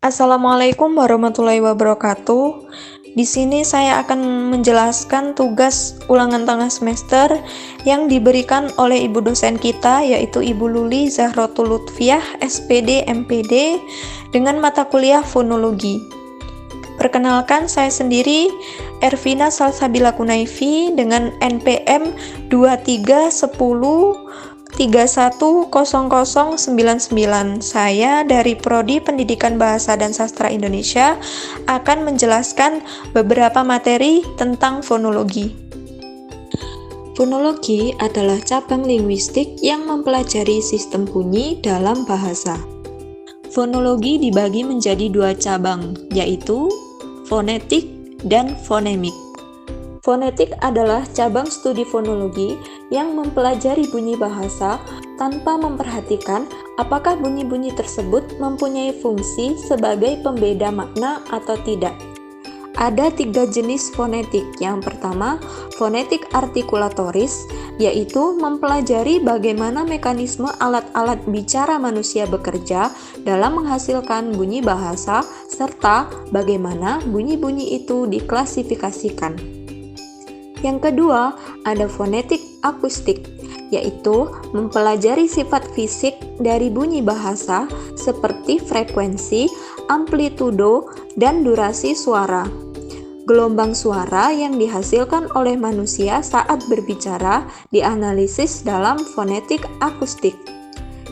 Assalamualaikum warahmatullahi wabarakatuh. Di sini saya akan menjelaskan tugas ulangan tengah semester yang diberikan oleh ibu dosen kita, yaitu Ibu Luli Zahrotul Lutfiah, SPD, MPD, dengan mata kuliah fonologi. Perkenalkan, saya sendiri Ervina Salsabila Kunaifi dengan NPM 2310310099. Saya dari Prodi Pendidikan Bahasa dan Sastra Indonesia akan menjelaskan beberapa materi tentang fonologi. Fonologi adalah cabang linguistik yang mempelajari sistem bunyi dalam bahasa. Fonologi dibagi menjadi dua cabang, yaitu fonetik dan fonemik. Fonetik adalah cabang studi fonologi yang mempelajari bunyi bahasa tanpa memperhatikan apakah bunyi-bunyi tersebut mempunyai fungsi sebagai pembeda makna atau tidak. Ada 3 jenis fonetik. Yang pertama, fonetik artikulatoris, yaitu mempelajari bagaimana mekanisme alat-alat bicara manusia bekerja dalam menghasilkan bunyi bahasa, serta bagaimana bunyi-bunyi itu diklasifikasikan. Yang kedua, ada fonetik akustik, yaitu mempelajari sifat fisik dari bunyi bahasa seperti frekuensi, amplitudo, dan durasi suara. Gelombang suara yang dihasilkan oleh manusia saat berbicara dianalisis dalam fonetik akustik.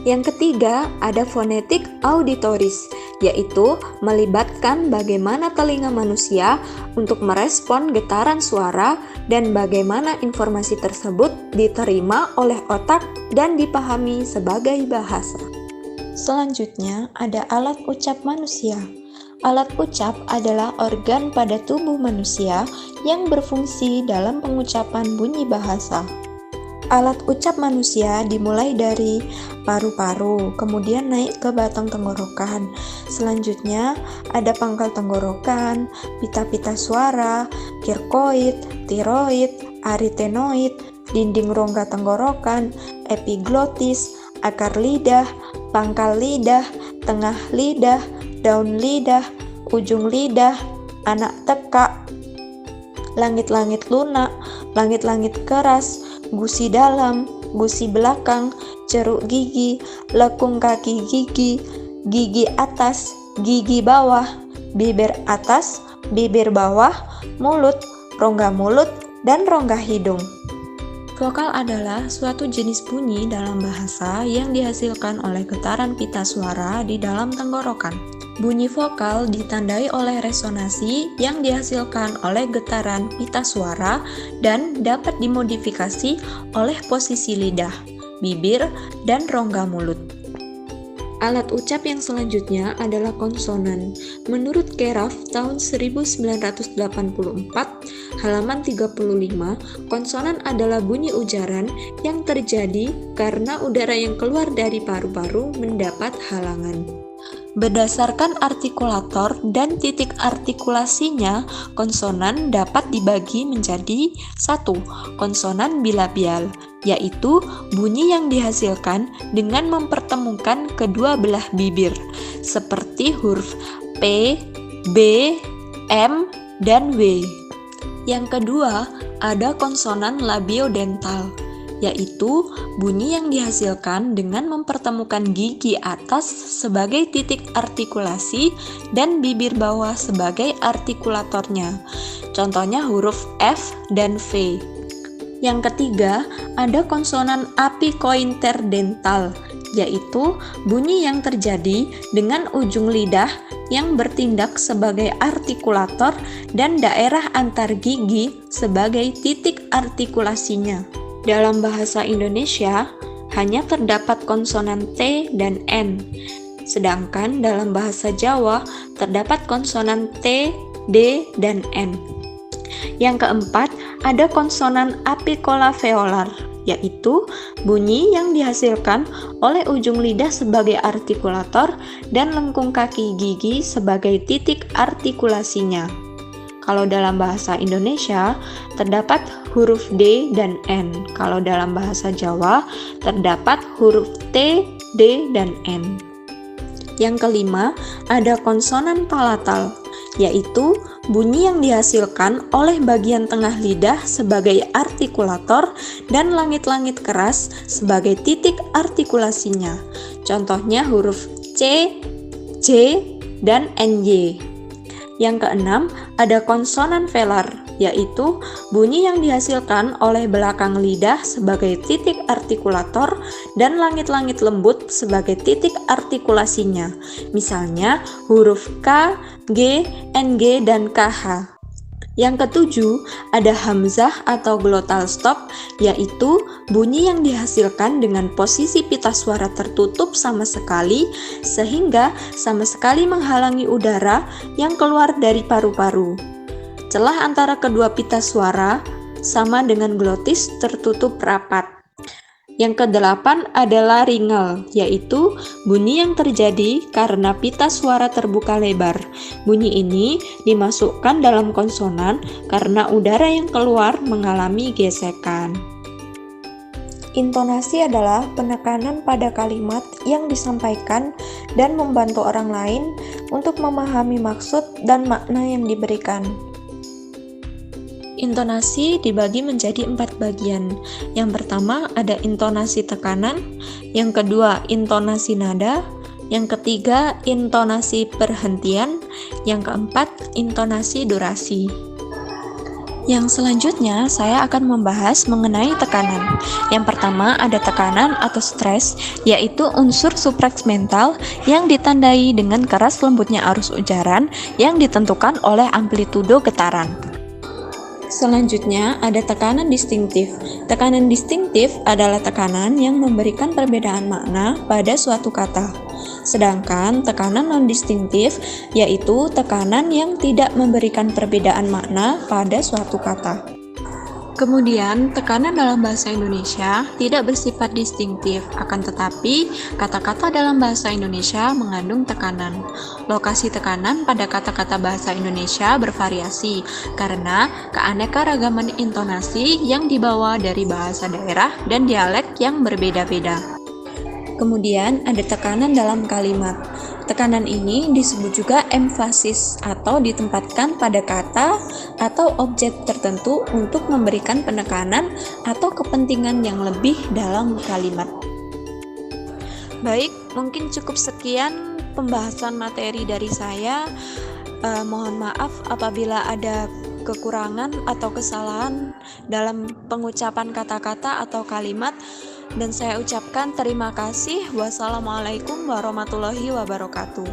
Yang ketiga, ada fonetik auditoris, yaitu melibatkan bagaimana telinga manusia untuk merespon getaran suara dan bagaimana informasi tersebut diterima oleh otak dan dipahami sebagai bahasa. Selanjutnya, ada alat ucap manusia. Alat ucap adalah organ pada tubuh manusia yang berfungsi dalam pengucapan bunyi bahasa. Alat ucap manusia dimulai dari paru-paru, kemudian naik ke batang tenggorokan. Selanjutnya ada pangkal tenggorokan, pita-pita suara, kirkoid, tiroid, aritenoid, dinding rongga tenggorokan, epiglotis, akar lidah, pangkal lidah, tengah lidah, daun lidah, ujung lidah, anak tekak, langit-langit lunak, langit-langit keras, gusi dalam, gusi belakang, ceruk gigi, lekung kaki gigi, gigi atas, gigi bawah, bibir atas, bibir bawah, mulut, rongga mulut, dan rongga hidung. Vokal adalah suatu jenis bunyi dalam bahasa yang dihasilkan oleh getaran pita suara di dalam tenggorokan. Bunyi vokal ditandai oleh resonansi yang dihasilkan oleh getaran pita suara dan dapat dimodifikasi oleh posisi lidah, bibir, dan rongga mulut. Alat ucap yang selanjutnya adalah konsonan. Menurut Keraf tahun 1984, halaman 35, konsonan adalah bunyi ujaran yang terjadi karena udara yang keluar dari paru-paru mendapat halangan. Berdasarkan artikulator dan titik artikulasinya, konsonan dapat dibagi menjadi 1. Konsonan bilabial, yaitu bunyi yang dihasilkan dengan mempertemukan kedua belah bibir, seperti huruf P, B, M, dan W. Yang kedua, ada konsonan labiodental, yaitu bunyi yang dihasilkan dengan mempertemukan gigi atas sebagai titik artikulasi dan bibir bawah sebagai artikulatornya. Contohnya huruf F dan V. Yang ketiga, ada konsonan apicointerdental, yaitu bunyi yang terjadi dengan ujung lidah yang bertindak sebagai artikulator dan daerah antar gigi sebagai titik artikulasinya. Dalam bahasa Indonesia, hanya terdapat konsonan T dan N, sedangkan dalam bahasa Jawa terdapat konsonan T, D, dan N. Yang keempat, ada konsonan apikolaveolar, yaitu bunyi yang dihasilkan oleh ujung lidah sebagai artikulator dan lengkung kaki gigi sebagai titik artikulasinya. Kalau dalam bahasa Indonesia, terdapat huruf D dan N. Kalau dalam bahasa Jawa, terdapat huruf T, D, dan N. Yang kelima, ada konsonan palatal, yaitu bunyi yang dihasilkan oleh bagian tengah lidah sebagai artikulator dan langit-langit keras sebagai titik artikulasinya. Contohnya huruf C, J, dan NY. Yang keenam, ada konsonan velar, yaitu bunyi yang dihasilkan oleh belakang lidah sebagai titik artikulator dan langit-langit lembut sebagai titik artikulasinya. Misalnya huruf K, G, NG, dan KH. Yang ketujuh, ada hamzah atau glottal stop, yaitu bunyi yang dihasilkan dengan posisi pita suara tertutup sama sekali, sehingga sama sekali menghalangi udara yang keluar dari paru-paru. Celah antara kedua pita suara sama dengan glotis tertutup rapat. Yang kedelapan adalah laringal, yaitu bunyi yang terjadi karena pita suara terbuka lebar. Bunyi ini dimasukkan dalam konsonan karena udara yang keluar mengalami gesekan. Intonasi adalah penekanan pada kalimat yang disampaikan dan membantu orang lain untuk memahami maksud dan makna yang diberikan. Intonasi dibagi menjadi 4 bagian. Yang pertama ada intonasi tekanan, yang kedua intonasi nada, yang ketiga intonasi perhentian, yang keempat intonasi durasi. Yang selanjutnya saya akan membahas mengenai tekanan. Yang pertama ada tekanan atau stres, yaitu unsur supreks mental yang ditandai dengan keras lembutnya arus ujaran yang ditentukan oleh amplitudo getaran. Selanjutnya ada tekanan distintif. Tekanan distintif adalah tekanan yang memberikan perbedaan makna pada suatu kata. Sedangkan tekanan non-distintif yaitu tekanan yang tidak memberikan perbedaan makna pada suatu kata. Kemudian, tekanan dalam bahasa Indonesia tidak bersifat distintif, akan tetapi kata-kata dalam bahasa Indonesia mengandung tekanan. Lokasi tekanan pada kata-kata bahasa Indonesia bervariasi karena keanekaragaman intonasi yang dibawa dari bahasa daerah dan dialek yang berbeda-beda. Kemudian, ada tekanan dalam kalimat. Tekanan ini disebut juga emfasis atau ditempatkan pada kata atau objek tertentu untuk memberikan penekanan atau kepentingan yang lebih dalam kalimat. Baik, mungkin cukup sekian pembahasan materi dari saya. Mohon maaf apabila ada kekurangan atau kesalahan dalam pengucapan kata-kata atau kalimat. Dan saya ucapkan terima kasih. Wassalamualaikum warahmatullahi wabarakatuh.